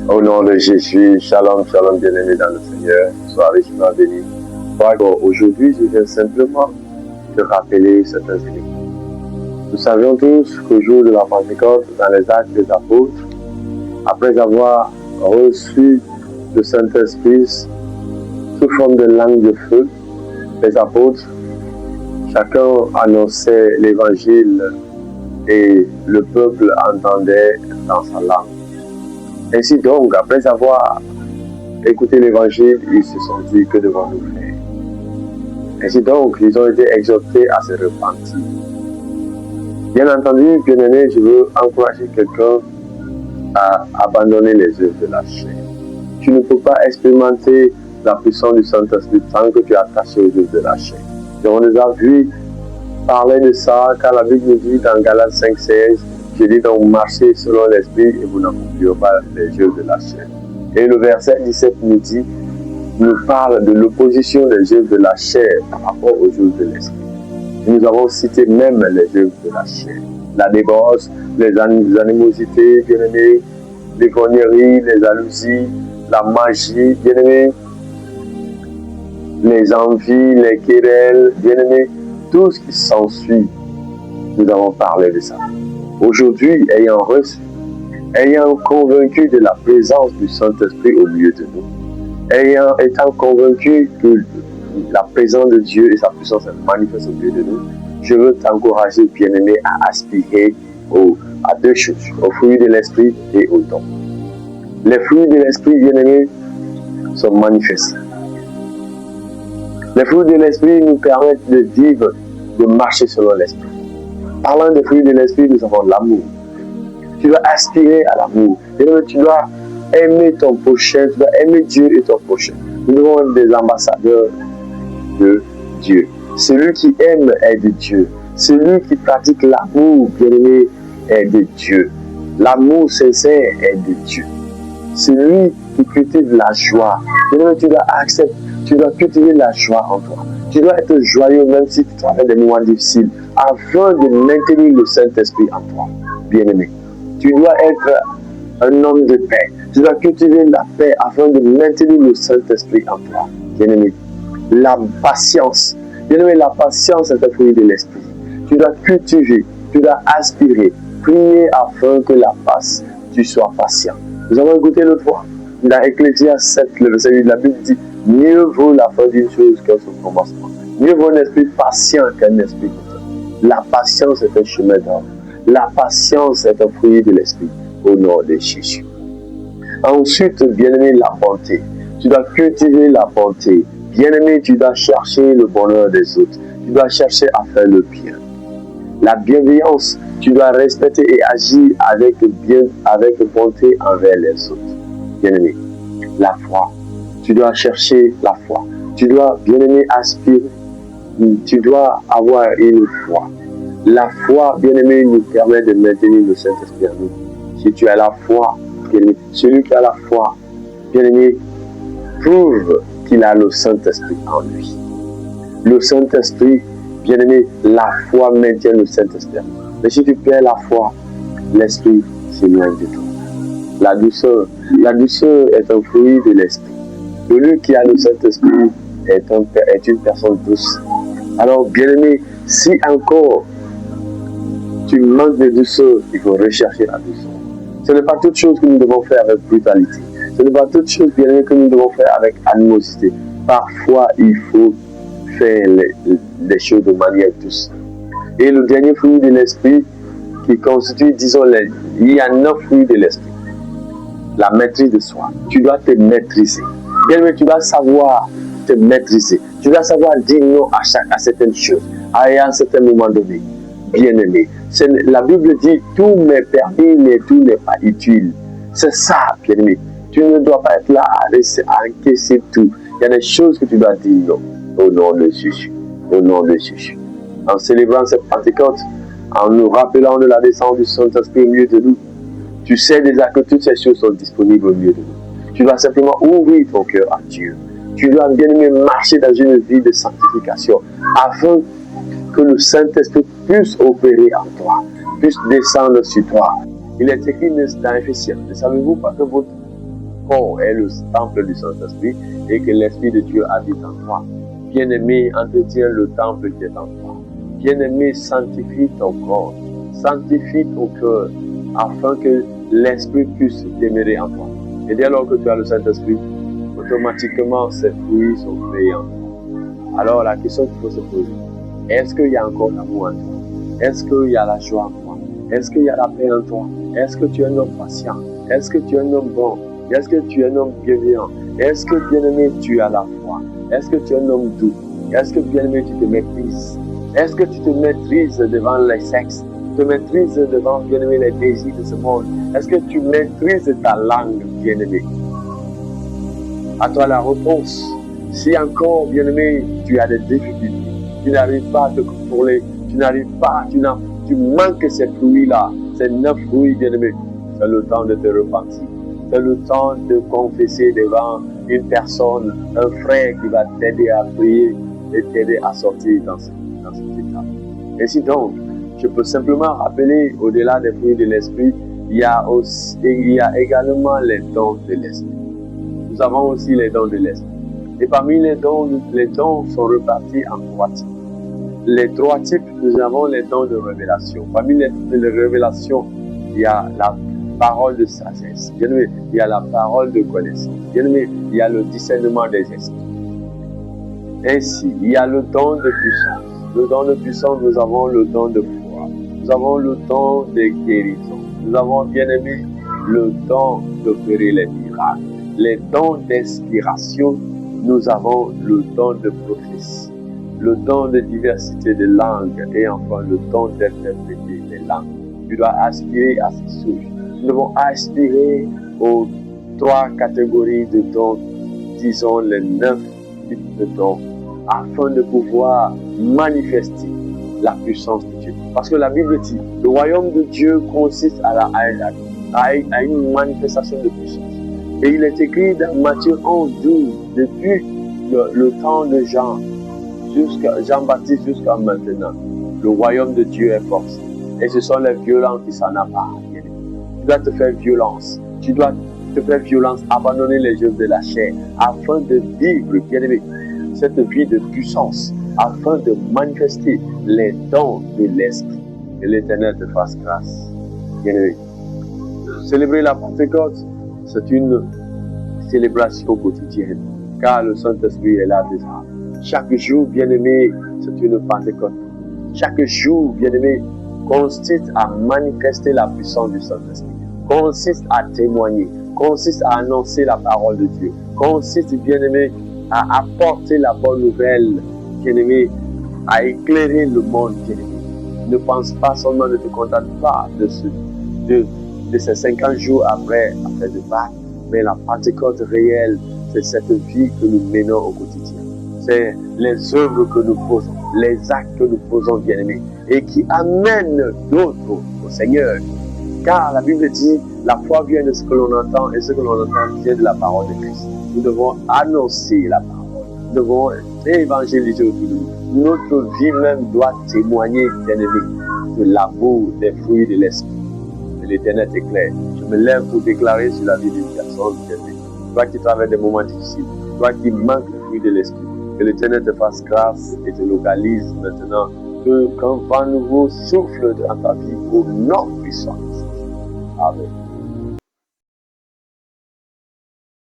Au nom de Jésus, shalom, shalom, bien-aimés dans le Seigneur, sois richement béni. Aujourd'hui, je viens simplement te rappeler certains éléments. Nous savions tous qu'au jour de la Pentecôte, dans les actes des apôtres, après avoir reçu le Saint-Esprit sous forme de langue de feu, les apôtres, chacun annonçait l'évangile et le peuple entendait dans sa langue. Ainsi donc, après avoir écouté l'évangile, ils se sont dit, que devons-nous faire? Ainsi donc, ils ont été exhortés à se repentir. Bien entendu, bien-aimé, je veux encourager quelqu'un à abandonner les œuvres de la chair. Tu ne peux pas expérimenter la puissance du Saint-Esprit tant que tu es attaché aux œuvres de la chair. Et on les a vus parler de ça quand la Bible nous dit dans Galates 5,16, je dis donc marchez selon l'Esprit et vous n'accomplirez pas les œuvres de la chair. Et le verset 17 nous parle de l'opposition des œuvres de la chair par rapport aux œuvres de l'Esprit. Nous avons cité même les œuvres de la chair. La débauche, les animosités, bien-aimés, les grogneries, les jalousies, la magie, bien-aimés, les envies, les querelles, bien-aimés, tout ce qui s'ensuit. Nous avons parlé de ça. Aujourd'hui, ayant reçu, ayant convaincu de la présence du Saint-Esprit au milieu de nous, étant convaincu que la présence de Dieu et sa puissance se manifestent au milieu de nous, je veux t'encourager, bien-aimé, à aspirer à deux choses, aux fruits de l'Esprit et aux dons. Les fruits de l'Esprit, bien-aimé, sont manifestés. Les fruits de l'Esprit nous permettent de vivre, de marcher selon l'Esprit. Parlant des fruits de l'Esprit, nous avons l'amour. Tu dois aspirer à l'amour. Tu dois aimer ton prochain, tu dois aimer Dieu et ton prochain. Nous devons être des ambassadeurs de Dieu. Celui qui aime est de Dieu. Celui qui pratique l'amour, bien-aimé, est de Dieu. L'amour sincère est de Dieu. Celui qui cultive la joie, bien-aimé, tu dois cultiver la joie en toi. Tu dois être joyeux même si tu traverses des moments difficiles, afin de maintenir le Saint-Esprit en toi, bien-aimé. Tu dois être un homme de paix. Tu dois cultiver la paix afin de maintenir le Saint-Esprit en toi, bien-aimé. La patience. Bien-aimé, la patience est un fruit de l'Esprit. Tu dois cultiver, tu dois aspirer, prier afin que tu sois patient. Nous avons écouté l'autre fois, dans Ecclésiaste 7, le verset 8, la Bible dit, mieux vaut la fin d'une chose qu'un son commencement. Mieux vaut un esprit patient qu'un esprit content. La patience est un chemin d'or. La patience est un fruit de l'Esprit au nom de Jésus. Ensuite, bien-aimé, la bonté. Tu dois cultiver la bonté. Bien-aimé, tu dois chercher le bonheur des autres. Tu dois chercher à faire le bien. La bienveillance, tu dois respecter et agir avec bonté envers les autres. Bien-aimé, la foi. Tu dois chercher la foi. Tu dois, bien-aimé, aspirer. Tu dois avoir une foi. La foi, bien-aimé, nous permet de maintenir le Saint-Esprit en nous. Si tu as la foi, bien-aimé, celui qui a la foi, bien-aimé, prouve qu'il a le Saint-Esprit en lui. Le Saint-Esprit, bien-aimé, la foi maintient le Saint-Esprit. Mais si tu perds la foi, l'Esprit s'éloigne de toi. La douceur est un fruit de l'Esprit. Celui qui a le Saint-Esprit est une personne douce. Alors, bien-aimé, si encore tu manques de douceur, il faut rechercher la douceur. Ce n'est pas toute chose que nous devons faire avec brutalité. Ce n'est pas toute chose, bien-aimé, que nous devons faire avec animosité. Parfois, il faut faire les choses de manière douce. Et le dernier fruit de l'Esprit qui constitue, disons, il y a 9 fruits de l'Esprit. La maîtrise de soi. Tu dois te maîtriser. Bien-aimé, tu dois savoir te maîtriser. Tu dois savoir dire non à certaines choses, à un certain moment donné. Bien-aimé, la Bible dit tout m'est permis, mais tout n'est pas utile. C'est ça, bien-aimé. Tu ne dois pas être là à encaisser tout. Il y a des choses que tu dois dire non. Au nom de Jésus. Au nom de Jésus. En célébrant cette Pentecôte, en nous rappelant de la descente du Saint-Esprit au milieu de nous, tu sais déjà que toutes ces choses sont disponibles au milieu de nous. Tu dois simplement ouvrir ton cœur à Dieu. Tu dois bien aimer marcher dans une vie de sanctification afin que le Saint-Esprit puisse opérer en toi, puisse descendre sur toi. Il est écrit dans Éphésiens, ne savez-vous pas que votre corps est le temple du Saint-Esprit et que l'Esprit de Dieu habite en toi. Bien-aimé, entretiens le temple qui est en toi. Bien-aimé, sanctifie ton corps, sanctifie ton cœur, afin que l'Esprit puisse demeurer en toi. Et dès lors que tu as le Saint-Esprit, automatiquement, ces fruits sont créés en toi. Alors, la question qu'il faut se poser, est-ce qu'il y a encore l'amour en toi? Est-ce qu'il y a la joie en toi? Est-ce qu'il y a la paix en toi? Est-ce que tu es un homme patient? Est-ce que tu es un homme bon? Est-ce que tu es un homme bienveillant? Est-ce que, bien-aimé, tu as la foi? Est-ce que tu es un homme doux? Est-ce que, bien-aimé, tu te maîtrises? Est-ce que tu te maîtrises devant les sexes? Tu te maîtrises devant, bien-aimé, les désirs de ce monde? Est-ce que tu maîtrises ta langue, bien-aimé? À toi la réponse. Si encore, bien-aimé, tu as des difficultés, tu n'arrives pas à te contrôler, tu n'arrives pas, tu manques ces fruits-là, ces 9 fruits, bien-aimé, c'est le temps de te repentir. C'est le temps de confesser devant une personne, un frère qui va t'aider à prier et t'aider à sortir dans cet état. Ainsi donc, je peux simplement rappeler, au-delà des fruits de l'esprit, il y a également les dons de l'esprit. Nous avons aussi les dons de l'esprit. Et parmi les dons sont répartis en 3 types. Les 3 types, nous avons les dons de révélation. Parmi les révélations, il y a la parole de sagesse. Bien-aimé, il y a la parole de connaissance. Bien-aimé, il y a le discernement des esprits. Ainsi, il y a le don de puissance. Le don de puissance, nous avons le don de foi. Nous avons le don de guérison. Nous avons, bien-aimé, le don d'opérer les miracles. Les dons d'inspiration, nous avons le don de prophétie, le don de diversité de langues et enfin le don d'interpréter les langues. Tu dois aspirer à ces choses. Nous devons aspirer aux 3 catégories de dons, disons les 9 types de dons, afin de pouvoir manifester la puissance de Dieu. Parce que la Bible dit, le royaume de Dieu consiste à une manifestation de puissance. Et il est écrit dans Matthieu 11, 12, depuis le temps de Jean-Baptiste jusqu'à maintenant, le royaume de Dieu est forcé. Et ce sont les violents qui s'en apparent. Tu dois te faire violence. Tu dois te faire violence, abandonner les œuvres de la chair, afin de vivre, bien-aimé, cette vie de puissance, afin de manifester les dons de l'Esprit. Que l'Éternel te fasse grâce. Bien-aimé, célébrer la Pentecôte, c'est une célébration quotidienne, car le Saint-Esprit est là déjà. Chaque jour, bien-aimé, c'est une Pentecôte. Chaque jour, bien-aimé, consiste à manifester la puissance du Saint-Esprit, consiste à témoigner, consiste à annoncer la parole de Dieu, consiste, bien-aimé, à apporter la bonne nouvelle, bien-aimé, à éclairer le monde, bien-aimé. Ne pense pas seulement, ne te contente pas de ces 50 jours après de Pâques, mais la Pentecôte réelle, c'est cette vie que nous menons au quotidien. C'est les œuvres que nous posons, les actes que nous posons, bien-aimés, et qui amènent d'autres au Seigneur. Car la Bible dit, la foi vient de ce que l'on entend, et ce que l'on entend vient de la parole de Christ. Nous devons annoncer la parole, nous devons évangéliser autour de nous. Notre vie même doit témoigner, bien-aimés, de l'amour, des fruits de l'esprit. L'Éternel est clair. Je me lève pour déclarer sur la vie d'une personne, bien-aimée. Toi qui traverses des moments difficiles, toi qui manques le fruit de l'esprit, que l'Éternel te fasse grâce et te localise maintenant, que qu'un vent nouveau souffle dans ta vie au nom puissant. Amen.